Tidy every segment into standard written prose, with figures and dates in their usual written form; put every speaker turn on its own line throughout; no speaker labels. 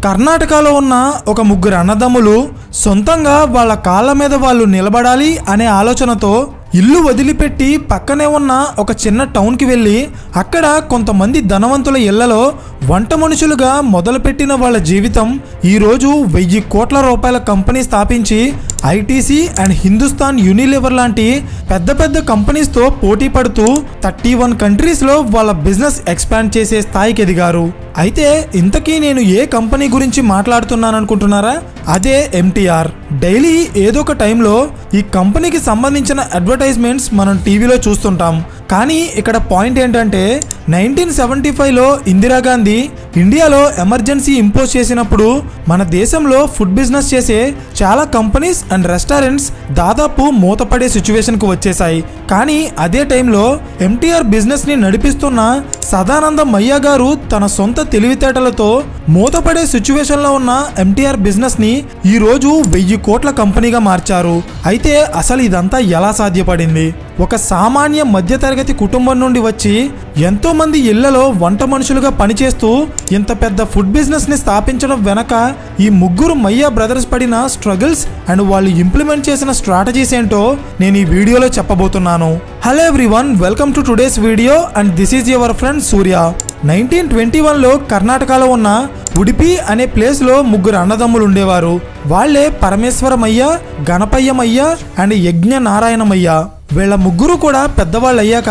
కర్ణాటకలో ఉన్న ఒక ముగ్గురు అన్నదమ్ములు సొంతంగా వాళ్ళ కాళ్ళ మీద వాళ్ళు నిలబడాలి అనే ఆలోచనతో ఇల్లు వదిలిపెట్టి పక్కనే ఉన్న ఒక చిన్న టౌన్కి వెళ్ళి అక్కడ కొంతమంది ధనవంతుల ఇళ్లలో వంట మనుషులుగా మొదలుపెట్టిన వాళ్ళ జీవితం ఈరోజు 1000 కోట్ల రూపాయల కంపెనీ స్థాపించి ఐటీసీ అండ్ హిందుస్థాన్ యూనిలివర్ లాంటి పెద్ద పెద్ద కంపెనీస్తో పోటీ పడుతూ 31 కంట్రీస్లో వాళ్ళ బిజినెస్ ఎక్స్పాండ్ చేసే స్థాయికి ఎదిగారు. అయితే ఇంతకీ నేను ఏ కంపెనీ గురించి మాట్లాడుతున్నాను అనుకుంటున్నారా? అదే ఎంటీఆర్. డైలీ ఏదో ఒక టైంలో ఈ కంపెనీకి సంబంధించిన అడ్వర్టైజ్మెంట్స్ మనం టీవీలో చూస్తుంటాం. కానీ ఇక్కడ పాయింట్ ఏంటంటే 1975లో ఇందిరాగాంధీ ఇండియాలో ఎమర్జెన్సీ ఇంపోజ్ చేసినప్పుడు మన దేశంలో ఫుడ్ బిజినెస్ చేసే చాలా కంపెనీస్ అండ్ రెస్టారెంట్స్ దాదాపు మూతపడే సిచ్యువేషన్కు వచ్చేసాయి. కానీ అదే టైంలో ఎంటీఆర్ బిజినెస్ని నడిపిస్తున్న సదానంద మయ్య గారు తన సొంత తెలివితేటలతో మూతపడే సిచ్యువేషన్లో ఉన్న ఎంటీఆర్ బిజినెస్ని ఈరోజు 1000 కోట్ల కంపెనీగా మార్చారు. అయితే అసలు ఇదంతా ఎలా సాధ్యపడింది? ఒక సామాన్య మధ్యతరగతి కుటుంబం నుండి వచ్చి ఎంతో మంది ఇళ్లలో వంట మనుషులుగా పనిచేస్తూ ఇంత పెద్ద ఫుడ్ బిజినెస్ని స్థాపించడం వెనక ఈ ముగ్గురు మయ్య బ్రదర్స్ పడిన స్ట్రగుల్స్ అండ్ వాళ్ళు ఇంప్లిమెంట్ చేసిన స్ట్రాటజీస్ ఏంటో నేను ఈ వీడియోలో చెప్పబోతున్నాను. Hello everyone, welcome to today's video and this is your friend Surya. 1921లో కర్ణాటకలో ఉన్న ఉడిపి అనే ప్లేస్లో ముగ్గురు అన్నదమ్ములు ఉండేవారు. వాళ్లే పరమేశ్వరమయ్య, గణపయ్యమయ్య అండ్ యజ్ఞ నారాయణమయ్య. వీళ్ళ ముగ్గురు కూడా పెద్దవాళ్ళు అయ్యాక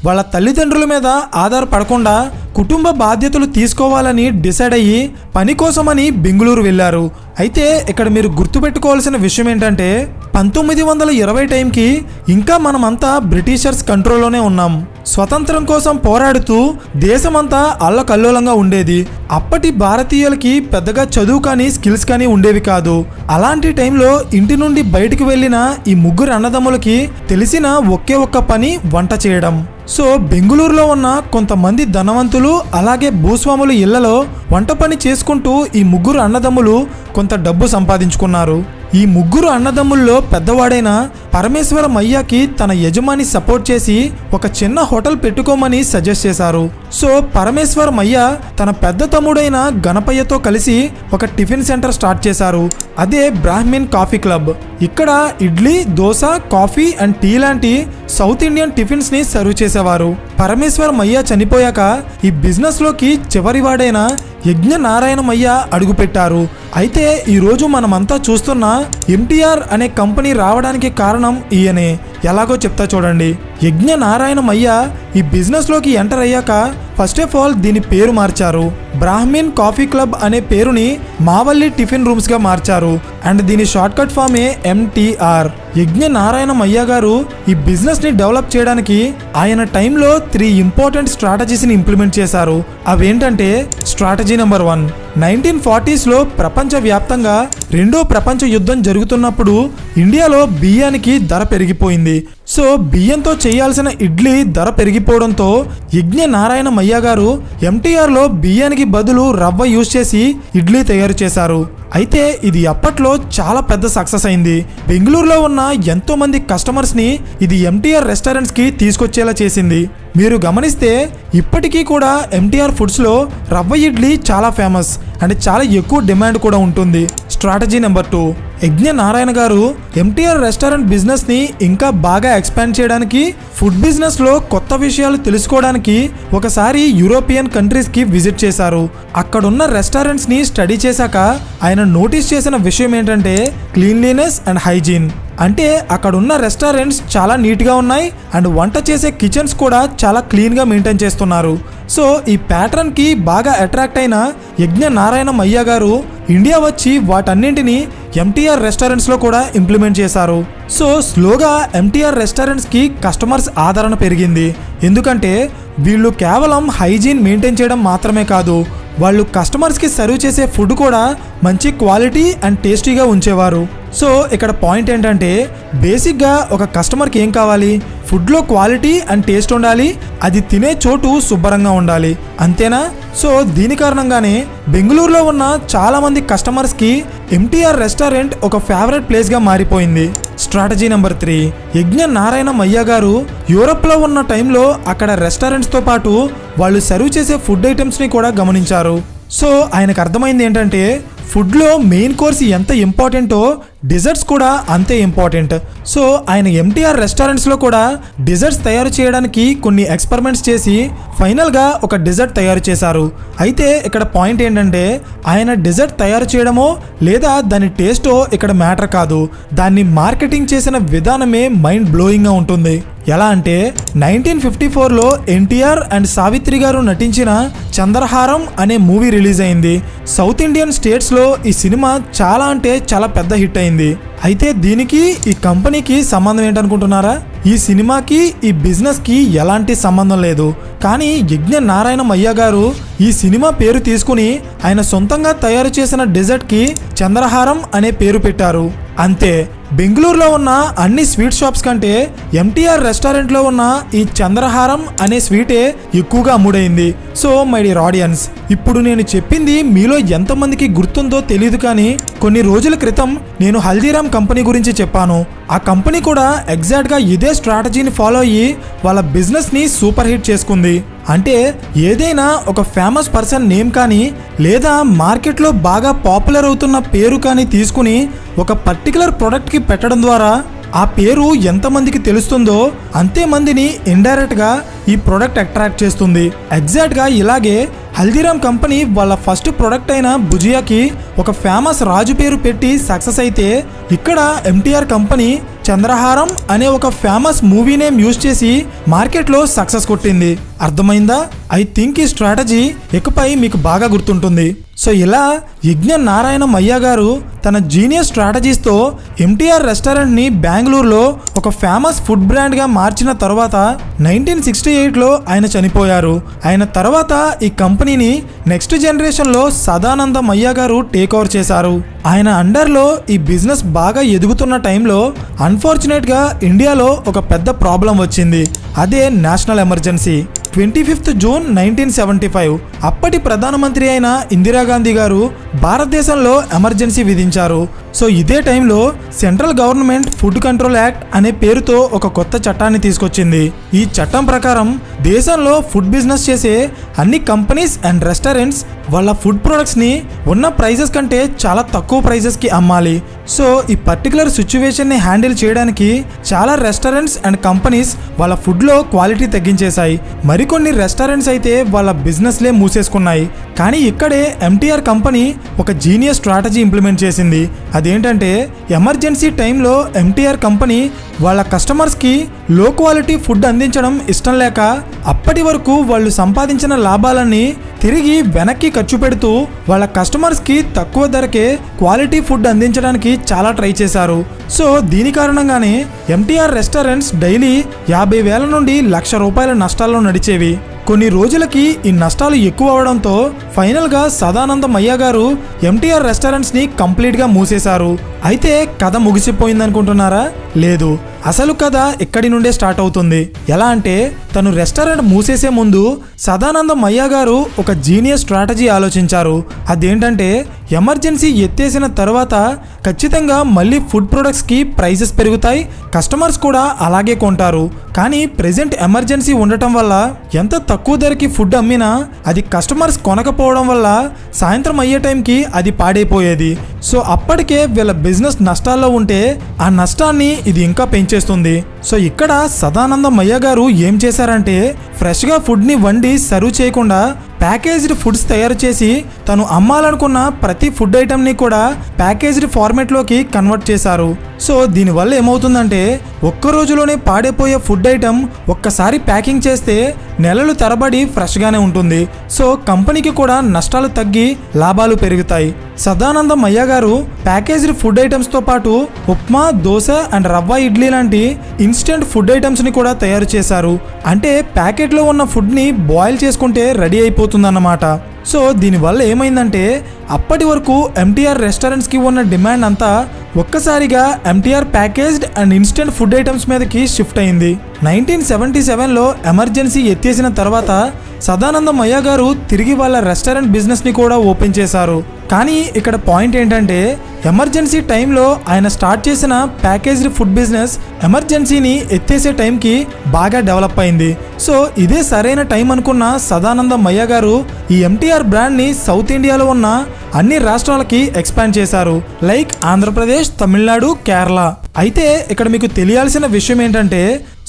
వాళ్ళ తల్లిదండ్రుల మీద ఆధారపడకుండా కుటుంబ బాధ్యతలు తీసుకోవాలని డిసైడ్ అయ్యి పని కోసమని బెంగళూరు వెళ్ళారు. అయితే ఇక్కడ మీరు గుర్తుపెట్టుకోవాల్సిన విషయం ఏంటంటే 1920 టైంకి ఇంకా మనమంతా బ్రిటిషర్స్ కంట్రోల్లోనే ఉన్నాం. స్వతంత్రం కోసం పోరాడుతూ దేశమంతా అల్లకల్లోలంగా ఉండేది. అప్పటి భారతీయులకి పెద్దగా చదువు కానీ స్కిల్స్ కానీ ఉండేవి కాదు. అలాంటి టైంలో ఇంటి నుండి బయటికి వెళ్ళిన ఈ ముగ్గురు అన్నదమ్ములకి తెలిసిన ఒకే ఒక్క పని వంట చేయడం. సో బెంగళూరులో ఉన్న కొంతమంది ధనవంతులు అలాగే భూస్వాముల ఇళ్లలో వంట పని చేసుకుంటూ ఈ ముగ్గురు అన్నదమ్ములు కొంత డబ్బు సంపాదించుకున్నారు. ఈ ముగ్గురు అన్నదమ్ముల్లో పెద్దవాడైన పరమేశ్వరమయ్యకి తన యజమాని సపోర్ట్ చేసి ఒక చిన్న హోటల్ పెట్టుకోమని సజెస్ట్ చేశారు. సో పరమేశ్వరమయ్య తన పెద్ద తమ్ముడైన గణపయ్యతో కలిసి ఒక టిఫిన్ సెంటర్ స్టార్ట్ చేశారు. అదే బ్రాహ్మిన్ కాఫీ క్లబ్. ఇక్కడ idli, dosa, coffee and tea లాంటి సౌత్ ఇండియన్ టిఫిన్స్ ని సర్వ్ చేసేవారు. పరమేశ్వరమయ్య చనిపోయాక ఈ బిజినెస్ లోకి చివరివాడైన యజ్ఞ నారాయణమయ్య అడుగుపెట్టారు. అయితే ఈరోజు మనమంతా చూస్తున్న ఎంటీఆర్ అనే కంపెనీ రావడానికి కారణం ఈయనే. ఎలాగో చెప్తా చూడండి. యజ్ఞ నారాయణమయ్య ఈ బిజినెస్లోకి ఎంటర్ అయ్యాక ఫస్ట్ ఆఫ్ ఆల్ దీని పేరు మార్చారు. బ్రాహ్మిన్ కాఫీ క్లబ్ అనే పేరుని మావల్లి టిఫిన్ రూమ్స్గా మార్చారు. అండ్ దీని షార్ట్కట్ ఫామే ఎంటీఆర్. యజ్ఞ నారాయణమయ్య గారు ఈ బిజినెస్ని డెవలప్ చేయడానికి ఆయన టైంలో 3 ఇంపార్టెంట్ స్ట్రాటజీస్ని ఇంప్లిమెంట్ చేశారు. అవేంటంటే స్ట్రాటజీ నెంబర్ 1, 1940స్లో ప్రపంచవ్యాప్తంగా 2వ ప్రపంచ యుద్ధం జరుగుతున్నప్పుడు ఇండియాలో బియ్యానికి ధర పెరిగిపోయింది. సో బియ్యంతో చేయాల్సిన ఇడ్లీ ధర పెరిగిపోవడంతో యజ్ఞ నారాయణమయ్య గారు ఎంటీఆర్లో బియ్యానికి బదులు రవ్వ యూజ్ చేసి ఇడ్లీ తయారు చేశారు. అయితే ఇది అప్పట్లో చాలా పెద్ద సక్సెస్ అయింది. బెంగళూరులో ఉన్న ఎంతో మంది కస్టమర్స్ని ఇది ఎంటీఆర్ రెస్టారెంట్స్కి తీసుకొచ్చేలా చేసింది. మీరు గమనిస్తే ఇప్పటికీ కూడా ఎంటీఆర్ ఫుడ్స్లో రవ్వ ఇడ్లీ చాలా ఫేమస్ అండ్ చాలా ఎక్కువ డిమాండ్ కూడా ఉంటుంది. స్ట్రాటజీ నెంబర్ 2, యజ్ఞ నారాయణ గారు ఎంటీఆర్ రెస్టారెంట్ బిజినెస్ని ఇంకా బాగా ఎక్స్పాండ్ చేయడానికి, ఫుడ్ బిజినెస్లో కొత్త విషయాలు తెలుసుకోవడానికి ఒకసారి యూరోపియన్ కంట్రీస్కి విజిట్ చేశారు. అక్కడున్న రెస్టారెంట్స్ని స్టడీ చేశాక ఆయన నోటీస్ చేసిన విషయం ఏంటంటే క్లీన్లీనెస్ అండ్ హైజీన్. అంటే అక్కడున్న రెస్టారెంట్స్ చాలా నీట్గా ఉన్నాయి అండ్ వంట చేసే కిచెన్స్ కూడా చాలా క్లీన్గా మెయింటైన్ చేస్తున్నారు. సో ఈ ప్యాటర్న్కి బాగా అట్రాక్ట్ అయిన యజ్ఞ నారాయణమయ్య గారు ఇండియా వచ్చి వాటన్నింటినీ ఎంటీఆర్ రెస్టారెంట్స్లో కూడా ఇంప్లిమెంట్ చేశారు. సో స్లోగా ఎంటీఆర్ రెస్టారెంట్స్కి కస్టమర్స్ ఆదరణ పెరిగింది. ఎందుకంటే వీళ్ళు కేవలం హైజీన్ మెయింటైన్ చేయడం మాత్రమే కాదు, వాళ్ళు కస్టమర్స్కి సర్వ్ చేసే ఫుడ్ కూడా మంచి క్వాలిటీ అండ్ టేస్టీగా ఉంచేవారు. సో ఇక్కడ పాయింట్ ఏంటంటే బేసిక్గా ఒక కస్టమర్కి ఏం కావాలి? ఫుడ్లో క్వాలిటీ అండ్ టేస్ట్ ఉండాలి, అది తినే చోటు శుభ్రంగా ఉండాలి, అంతేనా? సో దీని కారణంగానే బెంగళూరులో ఉన్న చాలామంది కస్టమర్స్కి ఎంటీఆర్ రెస్టారెంట్ ఒక ఫేవరెట్ ప్లేస్గా మారిపోయింది. స్ట్రాటజీ నెంబర్ 3, యజ్ఞ నారాయణమయ్య గారు యూరోప్లో ఉన్న టైంలో అక్కడ రెస్టారెంట్స్తో పాటు వాళ్ళు సర్వ్ చేసే ఫుడ్ ఐటమ్స్ని కూడా గమనించారు. సో ఆయనకు అర్థమైంది ఏంటంటే ఫుడ్లో మెయిన్ కోర్స్ ఎంత ఇంపార్టెంటో డిజర్ట్స్ కూడా అంతే ఇంపార్టెంట్. సో ఆయన ఎంటీఆర్ రెస్టారెంట్స్లో కూడా డిజర్ట్స్ తయారు చేయడానికి కొన్ని ఎక్స్పెరిమెంట్స్ చేసి ఫైనల్గా ఒక డిజర్ట్ తయారు చేశారు. అయితే ఇక్కడ పాయింట్ ఏంటంటే ఆయన డిజర్ట్ తయారు చేయడమో లేదా దాని టేస్టో ఇక్కడ మ్యాటర్ కాదు, దాన్ని మార్కెటింగ్ చేసిన విధానమే మైండ్ బ్లోయింగ్గా ఉంటుంది. ఎలా అంటే 1954లో ఎన్టీఆర్ అండ్ సావిత్రి గారు నటించిన చంద్రహారం అనే మూవీ రిలీజ్ అయింది. సౌత్ ఇండియన్ స్టేట్స్లో ఈ సినిమా చాలా అంటే చాలా పెద్ద హిట్ అయింది. అయితే దీనికి ఈ కంపెనీకి సంబంధం ఏంటనుకుంటున్నారా? ఈ సినిమాకి ఈ బిజినెస్కి ఎలాంటి సంబంధం లేదు. కానీ యజ్ఞ నారాయణమయ్య గారు ఈ సినిమా పేరు తీసుకుని ఆయన సొంతంగా తయారు చేసిన డెజర్ట్కి చంద్రహారం అనే పేరు పెట్టారు. అంతే. బెంగళూరులో ఉన్న అన్ని స్వీట్ షాప్స్ కంటే ఎంటీఆర్ రెస్టారెంట్లో ఉన్న ఈ చంద్రహారం అనే స్వీటే ఎక్కువగా అమ్ముడైంది. సో మై డియర్ ఆడియన్స్, ఇప్పుడు నేను చెప్పింది మీలో ఎంతమందికి గుర్తుందో తెలియదు, కానీ కొన్ని రోజుల క్రితం నేను హల్దీరామ్ కంపెనీ గురించి చెప్పాను. ఆ కంపెనీ కూడా ఎగ్జాక్ట్గా ఇదే స్ట్రాటజీని ఫాలో అయ్యి వాళ్ళ బిజినెస్ని సూపర్ హిట్ చేసుకుంది. అంటే ఏదైనా ఒక ఫేమస్ పర్సన్ నేమ్ కానీ లేదా మార్కెట్లో బాగా పాపులర్ అవుతున్న పేరు కానీ తీసుకుని ఒక పర్టికులర్ ప్రోడక్ట్కి పెట్టడం ద్వారా ఆ పేరు ఎంతమందికి తెలుస్తుందో అంతే మందిని ఇండైరెక్ట్గా ఈ ప్రోడక్ట్ అట్రాక్ట్ చేస్తుంది. ఎగ్జాక్ట్గా ఇలాగే హల్దీరామ్ కంపెనీ వాళ్ళ ఫస్ట్ ప్రోడక్ట్ అయిన భుజియాకి ఒక ఫేమస్ రాజు పేరు పెట్టి సక్సెస్ అయితే, ఇక్కడ ఎంటీఆర్ కంపెనీ చంద్రహారం అనే ఒక ఫేమస్ మూవీ నేమ్ యూజ్ చేసి మార్కెట్లో సక్సెస్ కొట్టింది. అర్థమైందా? ఐ థింక్ ఈ స్ట్రాటజీ ఇకపై మీకు బాగా గుర్తుంటుంది. సో ఇలా యజ్ఞ నారాయణమయ్య గారు తన జీనియస్ స్ట్రాటజీస్తో ఎంటీఆర్ రెస్టారెంట్ని బెంగళూరులో ఒక ఫేమస్ ఫుడ్ బ్రాండ్గా మార్చిన తర్వాత 1968లో ఆయన చనిపోయారు. ఆయన తర్వాత ఈ కంపెనీని నెక్స్ట్ జనరేషన్లో సదానందమయ్య గారు టేక్ ఓవర్ చేశారు. ఆయన అండర్లో ఈ బిజినెస్ బాగా ఎదుగుతున్న టైంలో అన్ఫార్చునేట్గా ఇండియాలో ఒక పెద్ద ప్రాబ్లం వచ్చింది. అదే నేషనల్ ఎమర్జెన్సీ. 25 జూన్ 1975 అప్పటి ప్రధానమంత్రి అయిన ఇందిరాగాంధీ గారు భారతదేశంలో ఎమర్జెన్సీ విధించారు. సో ఇదే టైంలో central government food control act అనే పేరుతో ఒక కొత్త చట్టాన్ని తీసుకొచ్చింది. ఈ చట్టం ప్రకారం దేశంలో ఫుడ్ బిజినెస్ చేసే అన్ని కంపెనీస్ అండ్ రెస్టారెంట్స్ వాళ్ళ ఫుడ్ ప్రొడక్ట్స్ని ఉన్న ప్రైజెస్ కంటే చాలా తక్కువ ప్రైజెస్కి అమ్మాలి. సో ఈ పర్టికులర్ సిచ్యువేషన్ని హ్యాండిల్ చేయడానికి చాలా రెస్టారెంట్స్ అండ్ కంపెనీస్ వాళ్ళ ఫుడ్లో క్వాలిటీ తగ్గించేశాయి. మరికొన్ని రెస్టారెంట్స్ అయితే వాళ్ళ బిజినెస్లే మూసేసుకున్నాయి. కానీ ఇక్కడే ఎంటీఆర్ కంపెనీ ఒక జీనియస్ స్ట్రాటజీ ఇంప్లిమెంట్ చేసింది. అదేంటంటే ఎమర్జెన్సీ టైంలో ఎంటీఆర్ కంపెనీ వాళ్ళ కస్టమర్స్కి లో క్వాలిటీ ఫుడ్ అందించడం ఇష్టం లేక అప్పటి వరకు వాళ్ళు సంపాదించిన లాభాలన్నీ తిరిగి వెనక్కి ఖర్చు పెడుతూ వాళ్ళ కస్టమర్స్కి తక్కువ ధరకే క్వాలిటీ ఫుడ్ అందించడానికి చాలా ట్రై చేశారు. సో దీని కారణంగానే ఎంటీఆర్ రెస్టారెంట్స్ డైలీ 50,000 నుండి ₹1,00,000 నష్టాల్లో నడిచేవి. కొన్ని రోజులకి ఈ నష్టాలు ఎక్కువ అవడంతో ఫైనల్గా సదానందమయ్య గారు ఎంటీఆర్ రెస్టారెంట్స్ని కంప్లీట్గా మూసేశారు. అయితే కథ ముగిసిపోయిందనుకుంటున్నారా? లేదు, అసలు కథ ఇక్కడి నుండే స్టార్ట్ అవుతుంది. ఎలా అంటే తను రెస్టారెంట్ మూసేసే ముందు సదానందమయ్య గారు ఒక జీనియస్ స్ట్రాటజీ ఆలోచించారు. అదేంటంటే ఎమర్జెన్సీ ఎత్తేసిన తర్వాత ఖచ్చితంగా మళ్ళీ ఫుడ్ ప్రొడక్ట్స్కి ప్రైసెస్ పెరుగుతాయి, కస్టమర్స్ కూడా అలాగే కొంటారు. కానీ ప్రెజెంట్ ఎమర్జెన్సీ ఉండటం వల్ల ఎంత తక్కువ ధరకి ఫుడ్ అమ్మినా అది కస్టమర్స్ కొనకపోవడం వల్ల సాయంత్రం అయ్యే టైంకి అది పాడైపోయేది. సో అప్పటికే వీళ్ళ బిజినెస్ నష్టాల్లో ఉంటే ఆ నష్టాన్ని ఇది ఇంకా పెంచేస్తుంది. సో ఇక్కడ సదానందమయ్య గారు ఏం చేశారంటే ఫ్రెష్గా ఫుడ్ని వండి సర్వ్ చేయకుండా ప్యాకేజ్డ్ ఫుడ్స్ తయారు చేసి తను అమ్మాలనుకున్న ప్రతి ఫుడ్ ఐటమ్ని కూడా ప్యాకేజ్డ్ ఫార్మేట్లోకి కన్వర్ట్ చేశారు. సో దీనివల్ల ఏమవుతుందంటే ఒక్క రోజులోనే పాడైపోయే ఫుడ్ ఐటమ్ ఒక్కసారి ప్యాకింగ్ చేస్తే నెలలు తరబడి ఫ్రెష్గానే ఉంటుంది. సో కంపెనీకి కూడా నష్టాలు తగ్గి లాభాలు పెరుగుతాయి. సదానందమయ్య గారు ప్యాకేజ్డ్ ఫుడ్ ఐటమ్స్తో పాటు ఉప్మా, దోశ అండ్ రవ్వ ఇడ్లీ లాంటి ఇన్స్టెంట్ ఫుడ్ ఐటమ్స్ని కూడా తయారు చేశారు. అంటే ప్యాకెట్లో ఉన్న ఫుడ్ని బాయిల్ చేసుకుంటే రెడీ అయిపోతుందన్నమాట. సో దీనివల్ల ఏమైందంటే అప్పటి వరకు ఎంటీఆర్ రెస్టారెంట్స్కి ఉన్న డిమాండ్ అంతా ఒక్కసారిగా MTR packaged and instant food items మీదకి షిఫ్ట్ అయింది. 1977లో ఎమర్జెన్సీ ఎత్తేసిన తర్వాత సదానందమయ్య గారు తిరిగి వాళ్ళ రెస్టారెంట్ బిజినెస్ని కూడా ఓపెన్ చేశారు. కానీ ఇక్కడ పాయింట్ ఏంటంటే ఎమర్జెన్సీ టైంలో ఆయన స్టార్ట్ చేసిన ప్యాకేజ్డ్ ఫుడ్ బిజినెస్ ఎమర్జెన్సీని ఎత్తేసే టైంకి బాగా డెవలప్ అయింది. సో ఇదే సరైన టైం అనుకున్న సదానందమయ్య గారు ఈ ఎంటీఆర్ బ్రాండ్ని సౌత్ ఇండియాలో ఉన్న అన్ని రాష్ట్రాలకి ఎక్స్పాండ్ చేశారు, లైక్ ఆంధ్రప్రదేశ్, తమిళనాడు, కేరళ. అయితే ఇక్కడ మీకు తెలియాల్సిన విషయం ఏంటంటే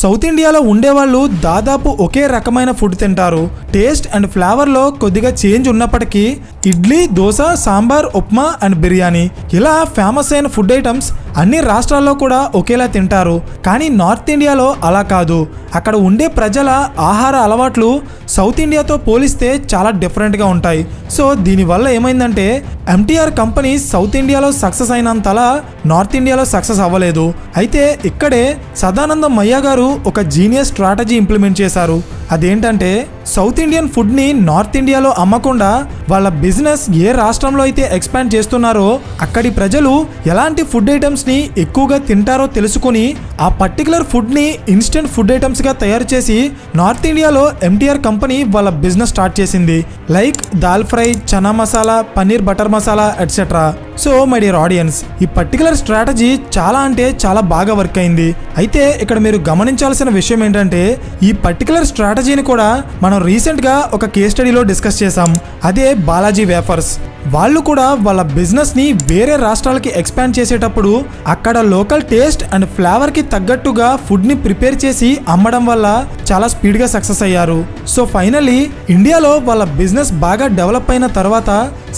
సౌత్ ఇండియాలో ఉండేవాళ్ళు దాదాపు ఒకే రకమైన ఫుడ్ తింటారు. టేస్ట్ అండ్ ఫ్లేవర్లో కొద్దిగా చేంజ్ ఉన్నప్పటికీ ఇడ్లీ, దోశ, సాంబార్, ఉప్మా అండ్ బిర్యానీ ఇలా ఫేమస్ అయిన ఫుడ్ ఐటమ్స్ అన్ని రాష్ట్రాల్లో కూడా ఒకేలా తింటారు. కానీ నార్త్ ఇండియాలో అలా కాదు. అక్కడ ఉండే ప్రజల ఆహార అలవాట్లు సౌత్ ఇండియాతో పోలిస్తే చాలా డిఫరెంట్గా ఉంటాయి. సో దీనివల్ల ఏమైందంటే ఎంటీఆర్ కంపెనీ సౌత్ ఇండియాలో సక్సెస్ అయినంతలా నార్త్ ఇండియాలో సక్సెస్ అవ్వలేదు. అయితే ఇక్కడే సదానందమయ్య గారు ఒక జీనియస్ స్ట్రాటజీ ఇంప్లిమెంట్ చేశారు. అదేంటంటే సౌత్ ఇండియన్ ఫుడ్ని నార్త్ ఇండియాలో అమ్మకుండా వాళ్ళ బిజినెస్ ఏ రాష్ట్రంలో అయితే ఎక్స్పాండ్ చేస్తున్నారో అక్కడి ప్రజలు ఎలాంటి ఫుడ్ ఐటమ్స్ని ఎక్కువగా తింటారో తెలుసుకుని ఆ పర్టికులర్ ఫుడ్ని ఇన్స్టెంట్ ఫుడ్ ఐటమ్స్గా తయారు చేసి నార్త్ ఇండియాలో ఎంటీఆర్ కంపెనీ వాళ్ళ బిజినెస్ స్టార్ట్ చేసింది, like dal fry, chana masala, paneer butter masala etcetera. So my dear audience, ఈ పర్టికులర్ స్ట్రాటజీ చాలా అంటే చాలా బాగా వర్క్ అయింది. అయితే ఇక్కడ మీరు గమనించాల్సిన విషయం ఏంటంటే ఈ పర్టికులర్ స్ట్రాటజీని కూడా మనం రీసెంట్గా ఒక కేస్ స్టడీలో డిస్కస్ చేసాం. అదే బాలాజీ వేఫర్స్. వాళ్ళు కూడా వాళ్ళ బిజినెస్ని వేరే రాష్ట్రాలకి ఎక్స్పాండ్ చేసేటప్పుడు అక్కడ లోకల్ టేస్ట్ అండ్ ఫ్లేవర్కి తగ్గట్టుగా ఫుడ్ని ప్రిపేర్ చేసి అమ్మడం వల్ల చాలా స్పీడ్గా సక్సెస్ అయ్యారు. సో ఫైనల్లీ ఇండియాలో వాళ్ళ బిజినెస్ బాగా డెవలప్ అయిన తర్వాత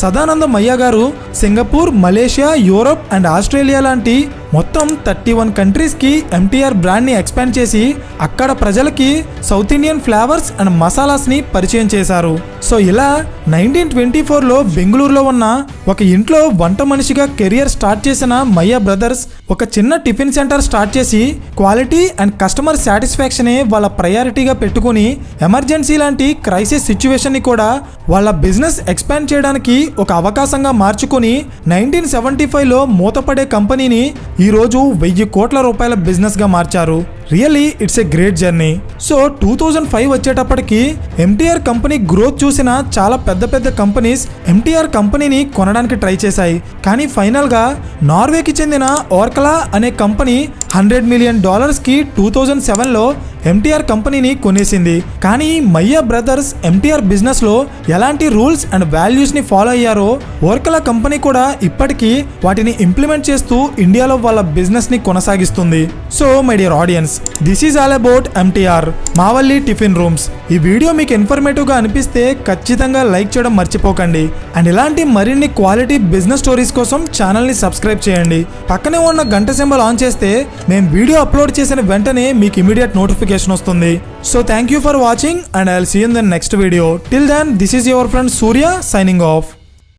సదానందమయ్య గారు Singapore, Malaysia, Europe and Australia లాంటి మొత్తం 31 కంట్రీస్కి ఎంటీఆర్ బ్రాండ్ని ఎక్స్పాండ్ చేసి అక్కడ ప్రజలకి సౌత్ ఇండియన్ ఫ్లేవర్స్ అండ్ మసాలాస్ని పరిచయం చేశారు. సో ఇలా 1924లో బెంగళూరులో ఉన్న ఒక ఇంట్లో వంట మనిషిగా కెరియర్ స్టార్ట్ చేసిన మయ్య బ్రదర్స్ ఒక చిన్న టిఫిన్ సెంటర్ స్టార్ట్ చేసి క్వాలిటీ అండ్ కస్టమర్ సాటిస్ఫాక్షనే వాళ్ళ ప్రయారిటీగా పెట్టుకుని ఎమర్జెన్సీ లాంటి క్రైసిస్ సిచ్యువేషన్ని కూడా వాళ్ళ బిజినెస్ ఎక్స్పాండ్ చేయడానికి ఒక అవకాశంగా మార్చుకుని 1975లో మూతపడే కంపెనీని ఈరోజు 1000 కోట్ల రూపాయల బిజినెస్గా మార్చారు. Really it's a great journey. So 2005 వచ్చేటప్పటికి ఎంటీఆర్ కంపెనీ గ్రోత్ చూసిన చాలా పెద్ద పెద్ద కంపెనీస్ ఎంటీఆర్ కంపెనీని కొనడానికి ట్రై చేశాయి. కానీ ఫైనల్గా నార్వేకి చెందిన ఓర్కలా అనే కంపెనీ $100 మిలియన్ 2007లో ఎంటీఆర్ కంపెనీని కొనేసింది. కానీ మయ్య బ్రదర్స్ ఎంటీఆర్ బిజినెస్లో ఎలాంటి రూల్స్ అండ్ వాల్యూస్ని ఫాలో అయ్యారో ఓర్కలా కంపెనీ కూడా ఇప్పటికీ వాటిని ఇంప్లిమెంట్ చేస్తూ ఇండియాలో వాళ్ళ బిజినెస్ని కొనసాగిస్తుంది. So my dear audience, this is all about MTR Mavalli tiffin rooms. ఈ వీడియో మీకు ఇన్ఫర్మేటివ్గా అనిపిస్తే ఖచ్చితంగా లైక్ చేయడం మర్చిపోకండి. అండ్ ఇలాంటి మరిన్ని క్వాలిటీ బిజినెస్ స్టోరీస్ కోసం ఛానల్ని సబ్స్క్రైబ్ చేయండి. పక్కనే ఉన్న గంట సింబల్ ఆన్ చేస్తే మేము వీడియో అప్లోడ్ చేసిన వెంటనే మీకు ఇమీడియట్ నోటిఫికేషన్ వస్తుంది. So thank you for watching and I will see you in the next video. Till then, this is your friend Surya signing of.